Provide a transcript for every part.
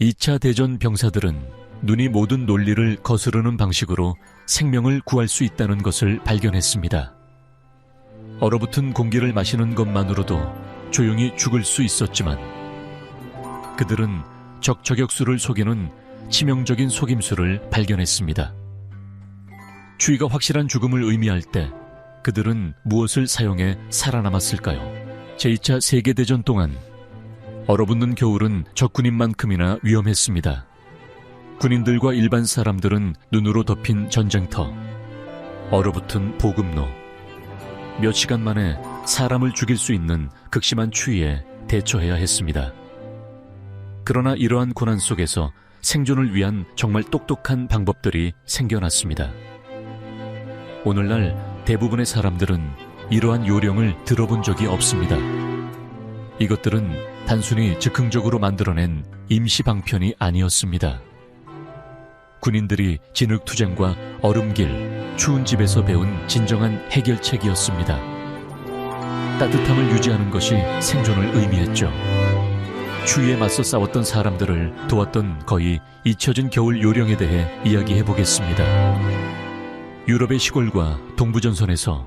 2차 대전 병사들은 눈이 모든 논리를 거스르는 방식으로 생명을 구할 수 있다는 것을 발견했습니다. 얼어붙은 공기를 마시는 것만으로도 조용히 죽을 수 있었지만 그들은 적 저격수를 속이는 치명적인 속임수를 발견했습니다. 추위가 확실한 죽음을 의미할 때 그들은 무엇을 사용해 살아남았을까요? 제2차 세계대전 동안 얼어붙는 겨울은 적군인만큼이나 위험했습니다. 군인들과 일반 사람들은 눈으로 덮인 전쟁터, 얼어붙은 보급로, 몇 시간 만에 사람을 죽일 수 있는 극심한 추위에 대처해야 했습니다. 그러나 이러한 고난 속에서 생존을 위한 정말 똑똑한 방법들이 생겨났습니다. 오늘날 대부분의 사람들은 이러한 요령을 들어본 적이 없습니다. 이것들은 단순히 즉흥적으로 만들어낸 임시방편이 아니었습니다. 군인들이 진흙투쟁과 얼음길, 추운 집에서 배운 진정한 해결책이었습니다. 따뜻함을 유지하는 것이 생존을 의미했죠. 추위에 맞서 싸웠던 사람들을 도왔던 거의 잊혀진 겨울 요령에 대해 이야기해보겠습니다. 유럽의 시골과 동부전선에서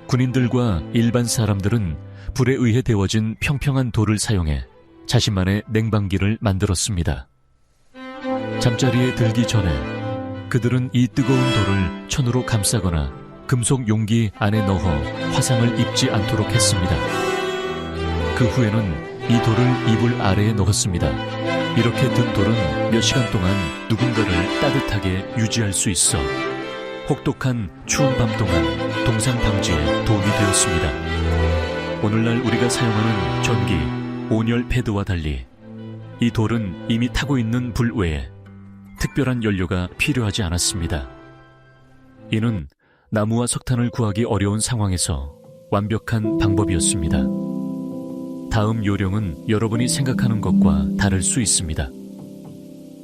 군인들과 일반 사람들은 불에 의해 데워진 평평한 돌을 사용해 자신만의 냉방기를 만들었습니다. 잠자리에 들기 전에 그들은 이 뜨거운 돌을 천으로 감싸거나 금속 용기 안에 넣어 화상을 입지 않도록 했습니다. 그 후에는 이 돌을 이불 아래에 넣었습니다. 이렇게 든 돌은 몇 시간 동안 누군가를 따뜻하게 유지할 수 있어 혹독한 추운 밤 동안 동상 방지에 도움이 되었습니다. 오늘날 우리가 사용하는 전기, 온열 패드와 달리 이 돌은 이미 타고 있는 불 외에 특별한 연료가 필요하지 않았습니다. 이는 나무와 석탄을 구하기 어려운 상황에서 완벽한 방법이었습니다. 다음 요령은 여러분이 생각하는 것과 다를 수 있습니다.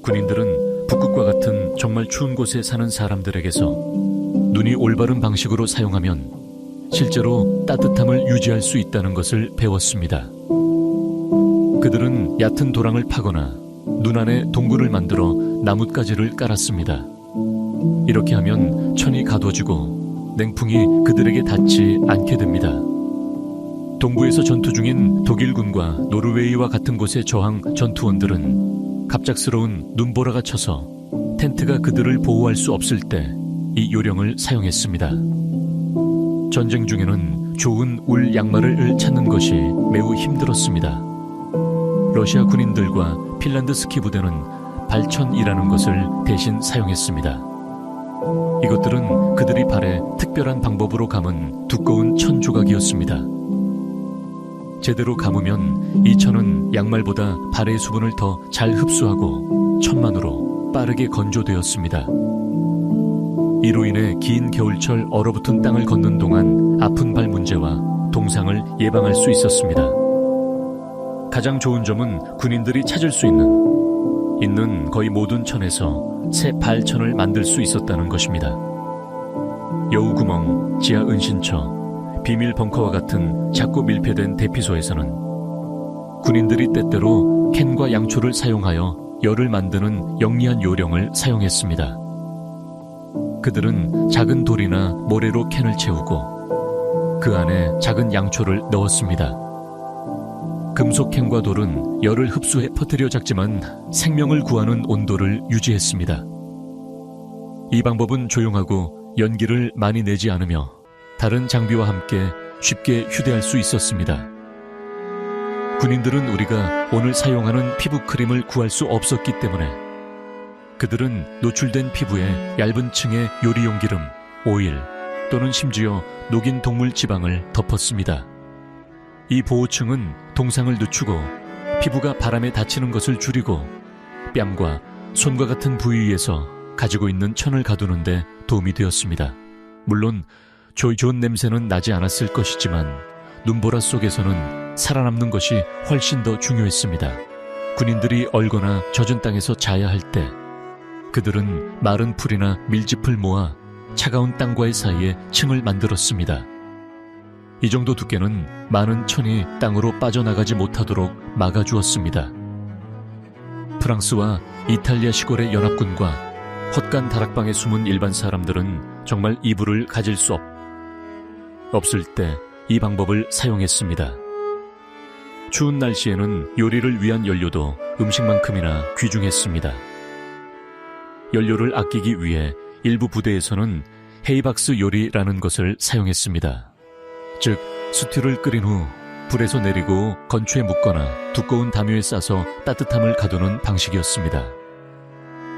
군인들은 북극과 같은 정말 추운 곳에 사는 사람들에게서 눈이 올바른 방식으로 사용하면 실제로 따뜻함을 유지할 수 있다는 것을 배웠습니다. 그들은 얕은 도랑을 파거나 눈 안에 동굴을 만들어 나뭇가지를 깔았습니다. 이렇게 하면 천이 가둬지고 냉풍이 그들에게 닿지 않게 됩니다. 동부에서 전투 중인 독일군과 노르웨이와 같은 곳에 저항 전투원들은 갑작스러운 눈보라가 쳐서 텐트가 그들을 보호할 수 없을 때 이 요령을 사용했습니다. 전쟁 중에는 좋은 울 양말을 찾는 것이 매우 힘들었습니다. 러시아 군인들과 핀란드 스키 부대는 발천이라는 것을 대신 사용했습니다. 이것들은 그들이 발에 특별한 방법으로 감은 두꺼운 천 조각이었습니다. 제대로 감으면 이 천은 양말보다 발의 수분을 더 잘 흡수하고 천만으로 빠르게 건조되었습니다. 이로 인해 긴 겨울철 얼어붙은 땅을 걷는 동안 아픈 발 문제와 동상을 예방할 수 있었습니다. 가장 좋은 점은 군인들이 찾을 수 있는 거의 모든 천에서 새 발천을 만들 수 있었다는 것입니다. 여우구멍, 지하 은신처, 비밀 벙커와 같은 작고 밀폐된 대피소에서는 군인들이 때때로 캔과 양초를 사용하여 열을 만드는 영리한 요령을 사용했습니다. 그들은 작은 돌이나 모래로 캔을 채우고 그 안에 작은 양초를 넣었습니다. 금속 캔과 돌은 열을 흡수해 퍼뜨려 작지만 생명을 구하는 온도를 유지했습니다. 이 방법은 조용하고 연기를 많이 내지 않으며 다른 장비와 함께 쉽게 휴대할 수 있었습니다. 군인들은 우리가 오늘 사용하는 피부 크림을 구할 수 없었기 때문에 그들은 노출된 피부에 얇은 층의 요리용 기름, 오일 또는 심지어 녹인 동물 지방을 덮었습니다. 이 보호층은 동상을 늦추고 피부가 바람에 닿치는 것을 줄이고 뺨과 손과 같은 부위에서 가지고 있는 천을 가두는 데 도움이 되었습니다. 물론 좋은 냄새는 나지 않았을 것이지만 눈보라 속에서는 살아남는 것이 훨씬 더 중요했습니다. 군인들이 얼거나 젖은 땅에서 자야 할 때 그들은 마른 풀이나 밀짚을 모아 차가운 땅과의 사이에 층을 만들었습니다. 이 정도 두께는 많은 천이 땅으로 빠져나가지 못하도록 막아주었습니다. 프랑스와 이탈리아 시골의 연합군과 헛간 다락방에 숨은 일반 사람들은 정말 이불을 가질 수 없을 때 이 방법을 사용했습니다. 추운 날씨에는 요리를 위한 연료도 음식만큼이나 귀중했습니다. 연료를 아끼기 위해 일부 부대에서는 헤이박스 요리라는 것을 사용했습니다. 즉, 스튜를 끓인 후 불에서 내리고 건초에 묶거나 두꺼운 담요에 싸서 따뜻함을 가두는 방식이었습니다.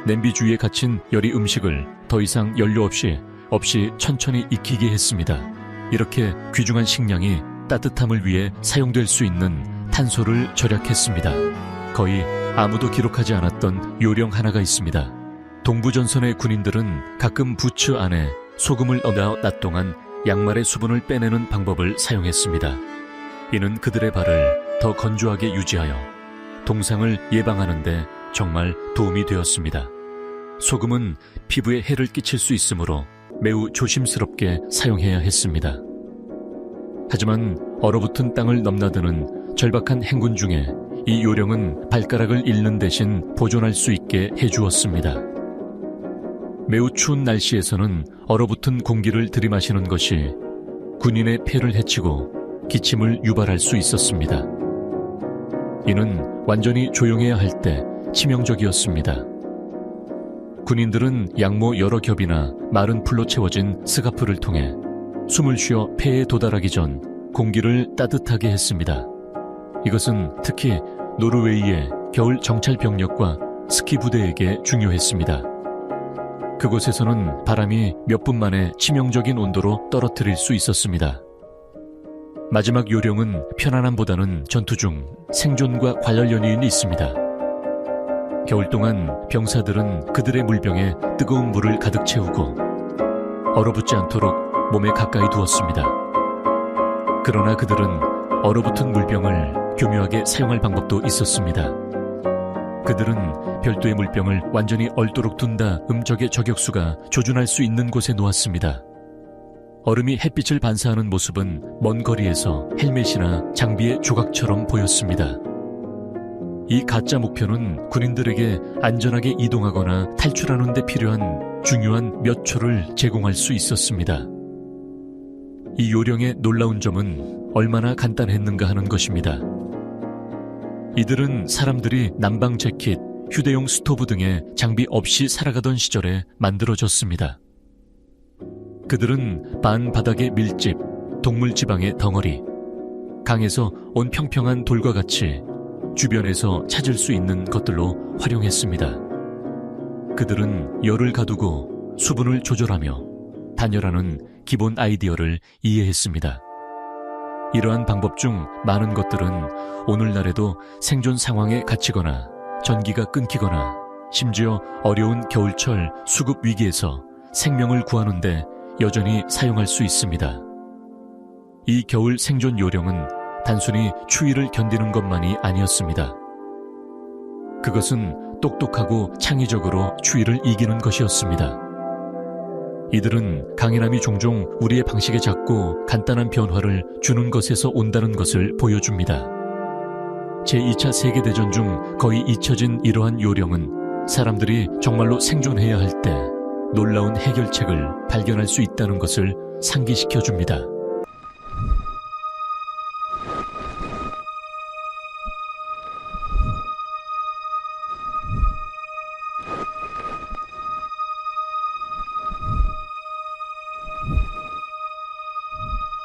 냄비 주위에 갇힌 열이 음식을 더 이상 연료 없이 천천히 익히게 했습니다. 이렇게 귀중한 식량이 따뜻함을 위해 사용될 수 있는 탄소를 절약했습니다. 거의 아무도 기록하지 않았던 요령 하나가 있습니다. 동부전선의 군인들은 가끔 부츠 안에 소금을 넣어 낮 동안 양말의 수분을 빼내는 방법을 사용했습니다. 이는 그들의 발을 더 건조하게 유지하여 동상을 예방하는 데 정말 도움이 되었습니다. 소금은 피부에 해를 끼칠 수 있으므로 매우 조심스럽게 사용해야 했습니다. 하지만 얼어붙은 땅을 넘나드는 절박한 행군 중에 이 요령은 발가락을 잃는 대신 보존할 수 있게 해주었습니다. 매우 추운 날씨에서는 얼어붙은 공기를 들이마시는 것이 군인의 폐를 해치고 기침을 유발할 수 있었습니다. 이는 완전히 조용해야 할 때 치명적이었습니다. 군인들은 양모 여러 겹이나 마른 풀로 채워진 스카프를 통해 숨을 쉬어 폐에 도달하기 전 공기를 따뜻하게 했습니다. 이것은 특히 노르웨이의 겨울 정찰 병력과 스키 부대에게 중요했습니다. 그곳에서는 바람이 몇 분 만에 치명적인 온도로 떨어뜨릴 수 있었습니다. 마지막 요령은 편안함보다는 전투 중 생존과 관련 연유인이 있습니다. 겨울 동안 병사들은 그들의 물병에 뜨거운 물을 가득 채우고 얼어붙지 않도록 몸에 가까이 두었습니다. 그러나 그들은 얼어붙은 물병을 교묘하게 사용할 방법도 있었습니다. 그들은 별도의 물병을 완전히 얼도록 둔다 적의 저격수가 조준할 수 있는 곳에 놓았습니다. 얼음이 햇빛을 반사하는 모습은 먼 거리에서 헬멧이나 장비의 조각처럼 보였습니다. 이 가짜 목표는 군인들에게 안전하게 이동하거나 탈출하는 데 필요한 중요한 몇 초를 제공할 수 있었습니다. 이 요령의 놀라운 점은 얼마나 간단했는가 하는 것입니다. 이들은 사람들이 난방 재킷, 휴대용 스토브 등의 장비 없이 살아가던 시절에 만들어졌습니다. 그들은 반바닥의 밀집, 동물 지방의 덩어리, 강에서 온 평평한 돌과 같이 주변에서 찾을 수 있는 것들로 활용했습니다. 그들은 열을 가두고 수분을 조절하며 단열하는 기본 아이디어를 이해했습니다. 이러한 방법 중 많은 것들은 오늘날에도 생존 상황에 갇히거나 전기가 끊기거나 심지어 어려운 겨울철 수급 위기에서 생명을 구하는데 여전히 사용할 수 있습니다. 이 겨울 생존 요령은 단순히 추위를 견디는 것만이 아니었습니다. 그것은 똑똑하고 창의적으로 추위를 이기는 것이었습니다. 이들은 강인함이 종종 우리의 방식에 작고 간단한 변화를 주는 것에서 온다는 것을 보여줍니다. 제2차 세계대전 중 거의 잊혀진 이러한 요령은 사람들이 정말로 생존해야 할 때 놀라운 해결책을 발견할 수 있다는 것을 상기시켜줍니다.